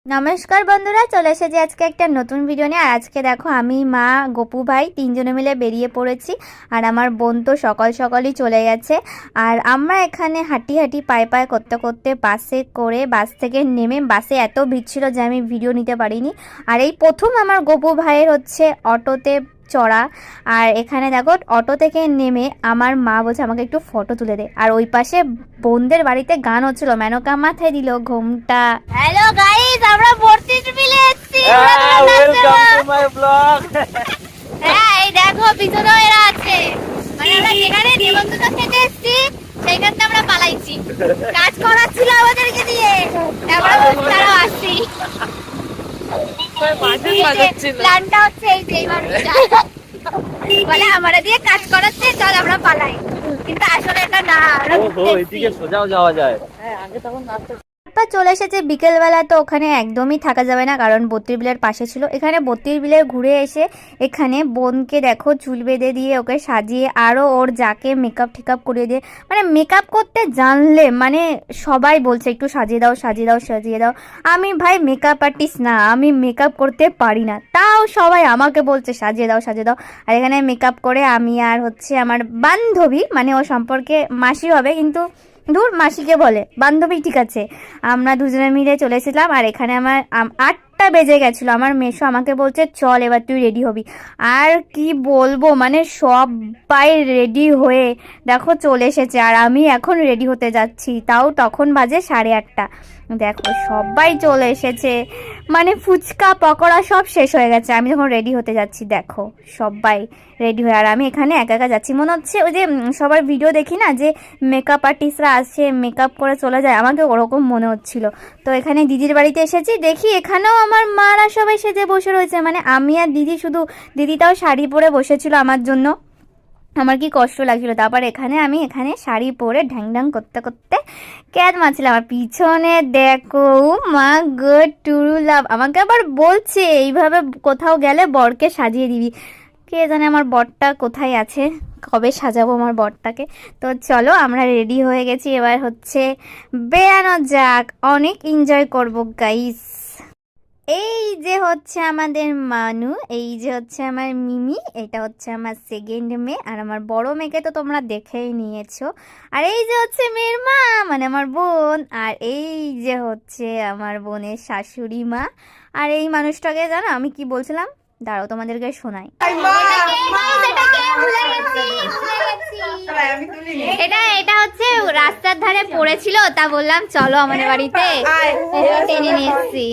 নমস্কার বন্ধুরা, চলে এসেছি আজকে একটা নতুন ভিডিও নিয়ে। আর আজকে দেখো আমি, মা, গপু ভাই তিনজনে মিলে বেরিয়ে পড়েছি। আর আমার বোন তো সকাল সকালই চলে গেছে। আর আমরা এখানে হাঁটি হাঁটি পায়ে পায়ে করতে করতে বাসে করে বাস থেকে নেমে, বাসে এত ভিড় ছিল যে আমি ভিডিও নিতে পারিনি। আর এই প্রথম আমার গপু ভাইয়ের হচ্ছে অটোতে চড়া। আর এখানে দেখো অটো থেকে নেমে আমার মা বলছে আমাকে একটু ফটো তুলে দে। আর ওই পাশে বোনদের বাড়িতে গান হচ্ছিল, মেনকা মাথায় দিল ঘোমটা। হ্যালো গাইস, আমরা ভর্তির মিলে এসেছি। Welcome to my blog. হ্যাঁ, এই দেখো পিছনেও এরা আছে। মানে আমরা যেখানে নিমন্ত্রণ খেতে এসেছি সেইখান থেকে আমরা পালাইছি। কাজ করাচ্ছিল আমাদেরকে দিয়ে, আমরা তারা আসছি। প্ল্যানটা হচ্ছে এই যে বলে আমরা দিয়ে কাজ করাচ্ছে, চল আমরা পালাই। কিন্তু আসলে এটা না, এদিকে সোজাও যাওয়া যায়। চলে এসেছে বিকেলবেলা, তো ওখানে একদমই থাকা যাবে না, কারণ বত্রির বিলের পাশে ছিল। এখানে বত্রির বিলে ঘুরে এসে এখানে বোনকে দেখো চুল বেঁধে দিয়ে ওকে সাজিয়ে, আরও ওর যাকে মেকআপ ঠিকআপ করিয়ে দিয়ে, মানে মেকআপ করতে জানলে মানে সবাই বলছে একটু সাজিয়ে দাও সাজিয়ে দাও সাজিয়ে দাও। আমি ভাই মেকআপ আর্টিস্ট না, আমি মেকআপ করতে পারি না, তাও সবাই আমাকে বলছে সাজিয়ে দাও সাজিয়ে দাও। আর এখানে মেকআপ করে আমি আর হচ্ছে আমার বান্ধবী, মানে ও সম্পর্কে মাসি হবে কিন্তু দূর, মাসিকে বলে বান্ধবী, ঠিক আছে, আমরা দুজনে মিলে চলে এসেছিলাম। আর এখানে আমার 8টা বেজে গেছিলো। আমার মেসো আমাকে বলছে চল এবার তুই রেডি হবি। আর কি বলবো, মানে সবাই রেডি হয়ে দেখো চলে এসেছে, আর আমি এখন রেডি হতে যাচ্ছি, তাও তখন বাজে 8:30। দেখো সবাই চলে এসেছে, মানে ফুচকা পকোড়া সব শেষ হয়ে গেছে। আমি যখন রেডি হতে যাচ্ছি দেখো সবাই রেডি হয়ে, আর আমি এখানে একা একা যাচ্ছি। মনে হচ্ছে ওই যে সবার ভিডিও দেখি না, যে মেকআপ আর্টিস্টরা আসে মেকআপ করে চলে যায়, আমাকে ওরকম মনে হচ্ছিল। তো এখানে দিদির বাড়িতে এসেছি, দেখি এখানেও আমার মারা সবাই সেজে বসে রয়েছে, মানে আমি আর দিদি, শুধু দিদিটাও শাড়ি পরে বসেছিল আমার জন্য। আমার কি কষ্ট লাগছিল। তারপর আমি এখানে শাড়ি পরে ঢ্যাং ঢ্যাং করতে করতে ক্যাচ মারছিলাম। আমার পিছনে দেখো মা গো টুরু লাভ, আমাকে আবার বলছে এইভাবে কোথাও গেলে বরকে সাজিয়ে দিবি। কে জানে আমার বরটা কোথায় আছে, কবে সাজাবো আমার বরটাকে। তো চলো আমরা রেডি হয়ে গেছি, এবার হচ্ছে বেরানো যাক, অনেক এনজয় করবো গাইস। এই যে হচ্ছে আমাদের মানু, এই যে হচ্ছে আমার মিমি, এটা হচ্ছে আমার সেকেন্ড মেয়ে। আর আমার বড় মেয়েকে তো তোমরা দেখেই নিয়েছো। আর এই যে হচ্ছে মেয়ের মা, মানে আমার বোন। আর এই যে হচ্ছে আমার বোনের শাশুড়ি মা। আর এই মানুষটাকে জানো আমি কি বলছিলাম, দাঁড়াও তোমাদেরকে শোনাই। এটা হচ্ছে রাস্তার ধারে পড়েছিল, তা বললাম চলো আমাদের বাড়িতে, টেনে নিয়ে এসেছি।